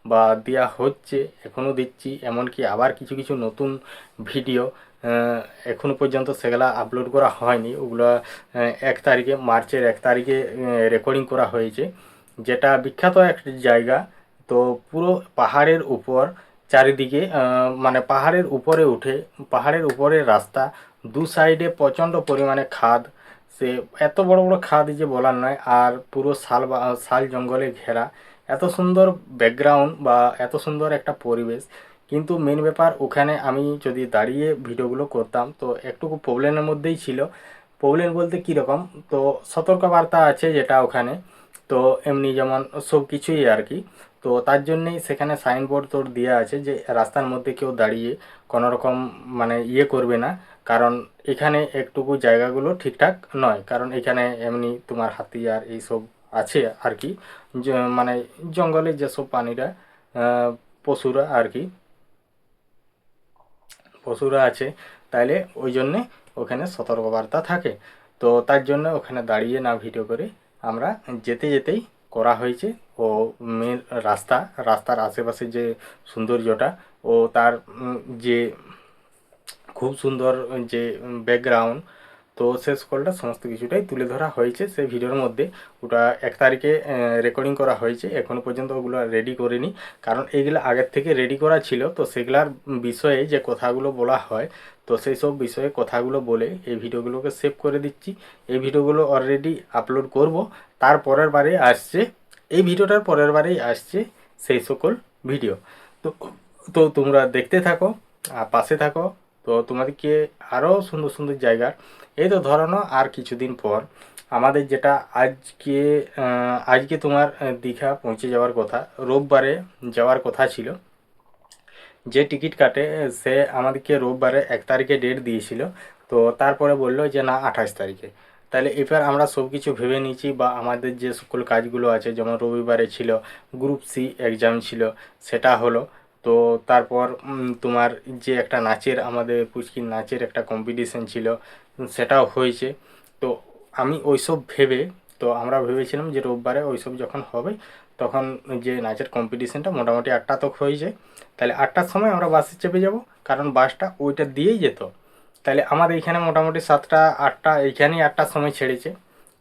বা দেওয়া হচ্ছে, এখনও দিচ্ছি। এমনকি আবার কিছু কিছু নতুন ভিডিও এখনও পর্যন্ত সেগুলা আপলোড করা হয়নি, ওগুলো 1 তারিখে, মার্চের 1 তারিখে রেকর্ডিং করা হয়েছে, যেটা বিখ্যাত একটা জায়গা। তো পুরো পাহাড়ের উপর চারিদিকে মানে পাহাড়ের উপরে উঠে, পাহাড়ের উপরের রাস্তা, দু সাইডে প্রচণ্ড পরিমাণে খাদ, সে এত বড় বড় খাদ যে বলার নয়, আর পুরো শাল জঙ্গলে ঘেরা, এত সুন্দর ব্যাকগ্রাউন্ড বা এত সুন্দর একটা পরিবেশ। কিন্তু মেন ব্যাপার, ওখানে আমি যদি দাঁড়িয়ে ভিডিওগুলো করতাম তো একটুকু প্রবলেমের মধ্যেই ছিল। প্রবলেম বলতে কীরকম, তো সতর্কবার্তা আছে যেটা ওখানে, তো এমনি যেমন সব কিছুই আর কি। তো তার জন্যেই সেখানে সাইনবোর্ড তোর দেওয়া আছে যে রাস্তার মধ্যে কেউ দাঁড়িয়ে কোনো রকম মানে ইয়ে করবে না, কারণ এখানে একটুকু জায়গাগুলো ঠিকঠাক নয়, কারণ এখানে এমনি তোমার হাতি আর এইসব আছে আর কি, মানে জঙ্গলে যেসব প্রাণীরা পশুরা আর কি, পশুরা আছে, তাইলে ওই জন্যে ওখানে সতর্কবার্তা থাকে। তো তার জন্য ওখানে দাঁড়িয়ে না ভিডিও করে আমরা যেতে যেতেই করা হয়েছে। ও মেন রাস্তার আশেপাশে যে সৌন্দর্যটা ও তার যে খুব সুন্দর যে ব্যাকগ্রাউন্ড, তো সে সকলটা সমস্ত কিছুটাই তুলে ধরা হয়েছে সেই ভিডিওর মধ্যে। ওটা 1 তারিখে রেকর্ডিং করা হয়েছে, এখনও পর্যন্ত ওগুলো রেডি করিনি, কারণ এইগুলো আগের থেকে রেডি করা ছিল। তো সেগুলার বিষয়ে যে কথাগুলো বলা হয়, তো সেই সব বিষয়ে কথাগুলো বলে এই ভিডিওগুলোকে সেভ করে দিচ্ছি। এই ভিডিওগুলো অলরেডি আপলোড করব, তার পরের বারে আসছে, এই ভিডিওটার পরের বারেই আসছে সেই সকল ভিডিও। তো তো তোমরা দেখতে থাকো আর পাশে থাকো। তো তোমাদেরকে আরও সুন্দর সুন্দর জায়গার, এই তো ধরানো আর কিছুদিন পর আমাদের যেটা আজকে তোমার দীঘা পৌঁছে যাওয়ার কথা, রোববারে যাওয়ার কথা ছিল। যে টিকিট কাটে সে আমাদেরকে রোববারে 1 তারিখে ডেট দিয়েছিল, তো তারপরে বললো যে না 28 তারিখে। তাহলে এবার আমরা সব কিছু ভেবে নিয়েছি, বা আমাদের যে সকল কাজগুলো আছে, যেমন রবিবারে ছিল গ্রুপ সি এক্সাম ছিল, সেটা হলো। তো তারপর তোমার যে একটা নাচের, আমাদের পুচকির নাচের একটা কম্পিটিশন ছিল, সেটাও হয়েছে। তো আমি ওইসব ভেবে, তো আমরা ভেবেছিলাম যে রোববারে ওইসব যখন হবে তখন যে নাচের কম্পিটিশনটা মোটামুটি 8টা তক হয়ে যায়, তাহলে 8টার সময় আমরা বাসে চেপে যাব, কারণ বাসটা ওইটা দিয়েই যেত। তাহলে আমাদের এখানে মোটামুটি 7টা 8টা, এইখানেই 8টার সময় ছেড়েছে।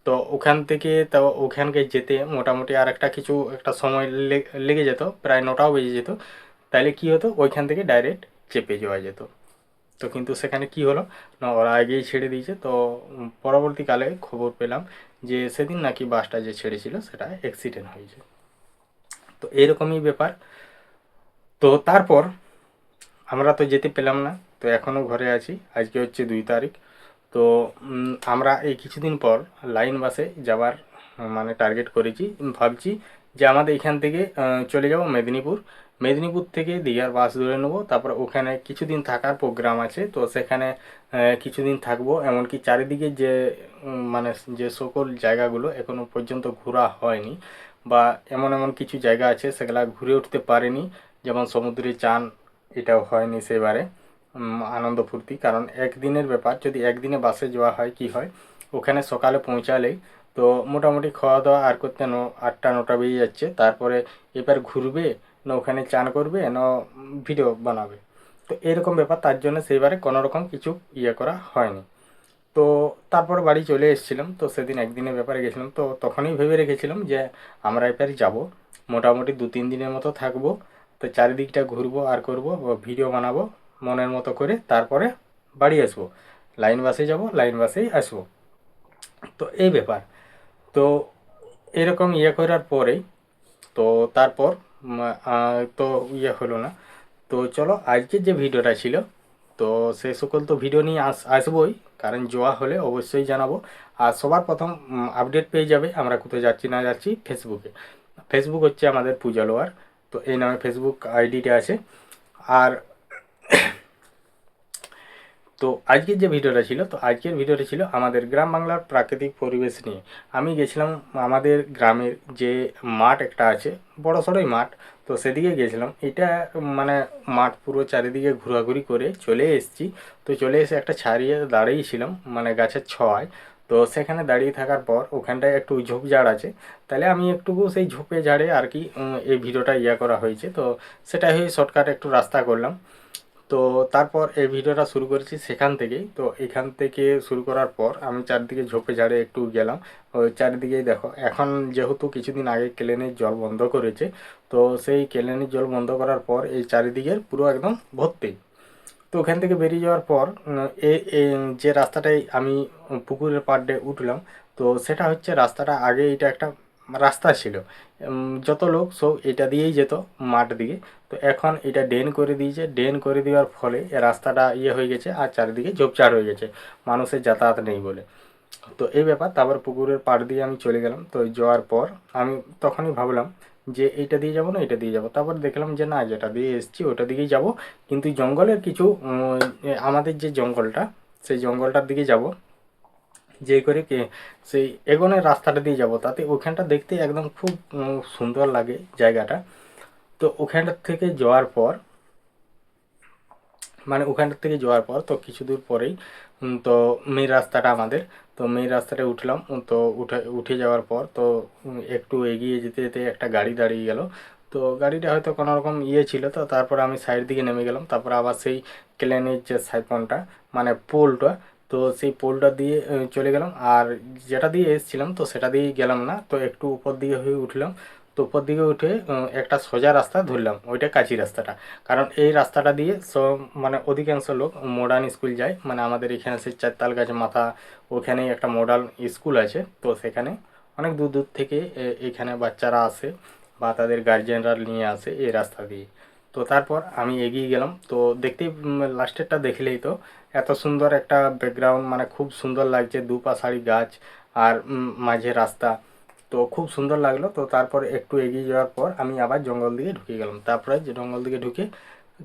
তো ওখান থেকে তো ওখানকে যেতে মোটামুটি আর একটা কিছু একটা সময় লেগে যেত, প্রায় 9টাও বেজে যেত। তাহলে কি হতো, ওইখান থেকে ডাইরেক্ট চেপে যাওয়া যেত। তো কিন্তু সেখানে কি হলো না, ওরা আগেই ছেড়ে দিয়েছে। তো পরবর্তীকালে খবর পেলাম যে সেদিন নাকি বাসটা যে ছেড়েছিল সেটা অ্যাক্সিডেন্ট হয়েছে। তো এরকমই ব্যাপার। তো তারপর আমরা তো যেতে পেলাম না, তো এখনও ঘরে আছি। আজকে হচ্ছে 2 তারিখ। তো আমরা এই কিছুদিন পর লাইন বাসে যাওয়ার মানে টার্গেট করেছি। ভাবছি যে আমাদের এখান থেকে চলে যাব মেদিনীপুর, মেদিনীপুর থেকে দীঘার বাস ধরে নেবো। তারপর ওখানে কিছুদিন থাকার প্রোগ্রাম আছে, তো সেখানে কিছুদিন থাকবো। এমনকি চারিদিকে যে মানে যে সকল জায়গাগুলো এখনও পর্যন্ত ঘোরা হয়নি, বা এমন এমন কিছু জায়গা আছে সেগুলা ঘুরে উঠতে পারিনি, যেমন সমুদ্রে চান, এটাও হয়নি সেবারে। আনন্দ ফুর্তি, কারণ একদিনের ব্যাপার। যদি একদিনে বাসে যাওয়া হয় কি হয়, ওখানে সকালে পৌঁছালেই তো মোটামুটি খাওয়া দাওয়া আর করতে 8টা 9টা বেজে যাচ্ছে। তারপরে এবার ঘুরবে না, ওখানে চান করবে না, ভিডিও বানাবে। তো এরকম ব্যাপার, তার জন্য সেইবারে কোনো রকম কিছু ইয়ে করা হয়নি। তো তারপর বাড়ি চলে এসেছিলাম। তো সেদিন একদিনের ব্যাপারে গেছিলাম, তো তখনই ভেবে রেখেছিলাম যে আমরা এবার যাব, মোটামুটি 2-3 দিনের মতো থাকবো। তো চারিদিকটা ঘুরবো আর করবো, ভিডিও বানাবো মনের মতো করে, তারপরে বাড়ি আসবো। লাইন বাসে যাব, লাইন বাসেই আসবো। তো এই ব্যাপার। তো এরকম ইয়ে করার পরেই তো তারপর তো ইয়ে হলো না। তো চলো আজকের যে ভিডিওটা ছিল, তো সে সকল তো ভিডিও নিয়ে আসবোই, কারণ যাওয়া হলে অবশ্যই জানাবো। আর সবার প্রথম আপডেট পেয়ে যাবে আমরা কোথায় যাচ্ছি না যাচ্ছি ফেসবুকে। ফেসবুক হচ্ছে আমাদের পূজা লোয়ার, তো এই নামে ফেসবুক আইডিটা আছে। আর তো আজকের যে ভিডিওটা ছিল, তো আজকের ভিডিওটা ছিল আমাদের গ্রাম বাংলার প্রাকৃতিক পরিবেশ নিয়ে। আমি গেছিলাম আমাদের গ্রামের যে মাঠ একটা আছে, বড় সড়োই মাঠ, তো সেদিকে গেছিলাম। এটা মানে মাঠ পুরো চারিদিকে ঘোরাঘুরি করে চলে এসেছি। তো চলে এসে একটা ছাড়িয়ে দাঁড়িয়েছিলাম মানে গাছের ছয়। তো সেখানে দাঁড়িয়ে থাকার পর ওখানটায় একটু ঝোপঝাড় আছে, তাহলে আমি একটুকু সেই ঝোপে ঝাড়ে আর কি এই ভিডিওটা ইয়া করা হয়েছে। তো সেটাই হয়ে শর্টকাট একটু রাস্তা করলাম। তো তারপর এই ভিডিওটা শুরু করেছি সেখান থেকেই। তো এখান থেকে শুরু করার পর আমি চারদিকে ঝোপে ঝাড়ে একটু গেলাম। ওই চারিদিকেই দেখো, এখন যেহেতু কিছুদিন আগে কেলেনের জল বন্ধ করেছে, তো সেই কেলেনের জল বন্ধ করার পর এই চারিদিকের পুরো একদম ভর্তি। তো ওখান থেকে বেরিয়ে যাওয়ার পর যে রাস্তাটাই আমি পুকুরের পাড় দিয়ে উঠলাম, তো সেটা হচ্ছে রাস্তাটা আগে এটা একটা রাস্তা ছিল। যত লোক সব এটা দিয়েই যেত মাঠ দিকে। তো এখন এটা ড্রেন করে দিয়েছে, ড্রেন করে দেওয়ার ফলে এ রাস্তাটা ইয়ে হয়ে গেছে আর চারিদিকে ঝোপঝাড় হয়ে গেছে, মানুষের যাতায়াত নেই বলে। তো এই ব্যাপার। তারপর পুকুরের পাড় দিয়ে আমি চলে গেলাম। তো যাওয়ার পর আমি তখনই ভাবলাম যে এইটা দিয়ে যাবো না এটা দিয়ে যাবো, তারপর দেখলাম যে না, যেটা দিয়ে এসেছি ওটা দিকেই যাব। কিন্তু জঙ্গলের কিছু আমাদের যে জঙ্গলটা, সেই জঙ্গলটার দিকে যাব, যে করে কি সেই এগোনের রাস্তাটা দিয়ে যাব, তাতে ওখানটা দেখতে একদম খুব সুন্দর লাগে জায়গাটা। তো ওখানটার থেকে যাওয়ার পর মানে ওখানটার থেকে যাওয়ার পর তো কিছু দূর পরেই তো মেন রাস্তাটা আমাদের। তো মেন রাস্তাটায় উঠলাম। তো উঠে যাওয়ার পর তো একটু এগিয়ে যেতে যেতে একটা গাড়ি দাঁড়িয়ে গেল। তো গাড়িটা হয়তো কোনো রকম ইয়ে ছিল, তো তারপর আমি সাইড দিকে নেমে গেলাম। তারপর আবার সেই ক্লেনের যে সাইফনটা মানে পোলটা, তো সেই পোলটা দিয়ে চলে গেলাম। আর যেটা দিয়ে এসেছিলাম তো সেটা দিয়ে গেলাম না, তো একটু উপর দিকে হয়ে উঠলাম। তো উপর দিকে উঠে একটা সোজা রাস্তা ধরলাম, ওইটা কাঁচি রাস্তাটা। কারণ এই রাস্তাটা দিয়ে সব মানে অধিকাংশ লোক মডার্ন স্কুল যায়, মানে আমাদের এখানে সেই চারতাল গাছ মাথা, ওখানেই একটা মডার্ন স্কুল আছে। তো সেখানে অনেক দূর দূর থেকে এখানে বাচ্চারা আসে বা তাদের গার্জিয়ানরা নিয়ে আসে এই রাস্তা দিয়ে। তো তারপর আমি এগিয়ে গেলাম। তো দেখতেই লাস্টেরটা দেখলেই তো এত সুন্দর একটা ব্যাকগ্রাউন্ড, মানে খুব সুন্দর লাগছে, দুপাশারি গাছ আর মাঝে রাস্তা। তো খুব সুন্দর লাগলো। তো তারপর একটু এগিয়ে যাওয়ার পর আমি আবার জঙ্গল দিকে ঢুকে গেলাম। তারপরে যে জঙ্গল দিকে ঢুকে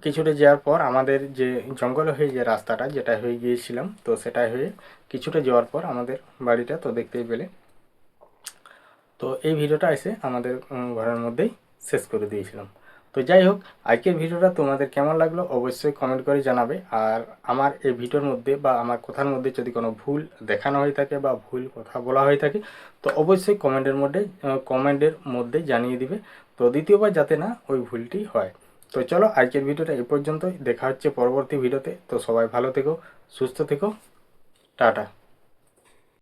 কিছুটা যাওয়ার পর আমাদের যে জঙ্গলে হয়ে যে রাস্তাটা যেটা হয়ে গিয়েছিলাম, তো সেটা হয়ে কিছুটা যাওয়ার পর আমাদের বাড়িটা তো দেখতেই পেলে। তো এই ভিডিওটা এসে আমাদের ঘরের মধ্যেই শেষ করে দিয়েছিলাম। তো যাই হোক, আজকের ভিডিওটা তোমাদের কেমন লাগলো অবশ্যই কমেন্ট করে জানাবে। আর আমার এই ভিডিওর মধ্যে বা আমার কথার মধ্যে যদি কোনো ভুল দেখানো হয়ে থাকে বা ভুল কথা বলা হয়ে থাকে তো অবশ্যই কমেন্টের মধ্যে জানিয়ে দিবে, তো দ্বিতীয়বার যাতে না ওই ভুলটি হয়। তো চলো আজকের ভিডিওটা এ পর্যন্তই, দেখা হচ্ছে পরবর্তী ভিডিওতে। তো সবাই ভালো থেকো, সুস্থ থেকো, টাটা।